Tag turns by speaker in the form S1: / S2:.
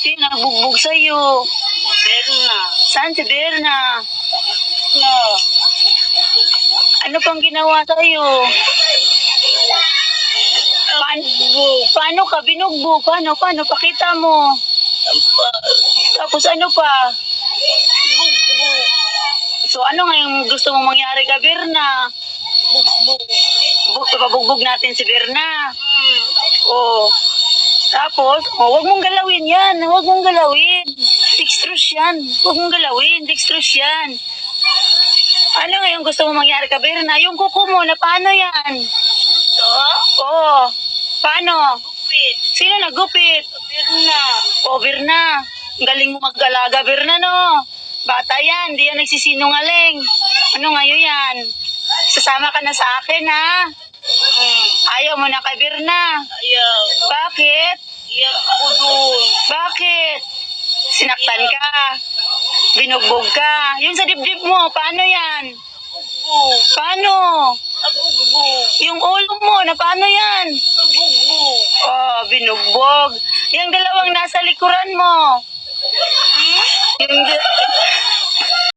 S1: Sino nagbugbog sa'yo?
S2: Berna.
S1: Saan si Berna?
S2: No.
S1: Ano pang ginawa sa'yo? Paano ka binugbog? Paano? Pakita mo. Tapos ano pa?
S2: Bugbog.
S1: So ano ngayon gusto mong mangyari ka, Berna?
S2: Bugbog.
S1: Ipabugbog natin si Berna. Oo. Tapos, huwag mong galawin yan. Huwag mong galawin. Dextrose yan. Huwag mong galawin. Dextrose yan. Ano ngayon gusto mong mangyari ka, Berna? Yung kuko mo, na paano yan?
S2: Ito?
S1: Oo. Paano?
S2: Gupit.
S1: Sino nagupit?
S2: Berna.
S1: O, Berna. Ang galing mo mag-alaga, Berna, no? Bata yan. Di yan nagsisinungaling. Ano ngayon yan? Sasama ka na sa akin, ha? Ayaw mo na kay Berna.
S2: Ayaw.
S1: Bakit?
S2: Iyak ako doon.
S1: Bakit? Sinaktan ka. Binugbog ka. Yung sa dibdib mo, paano yan?
S2: Bugbog.
S1: Paano?
S2: Abugbog.
S1: Yung ulo mo, na paano yan?
S2: Abugbog.
S1: Oh, binugbog. Yung dalawang nasa likuran mo.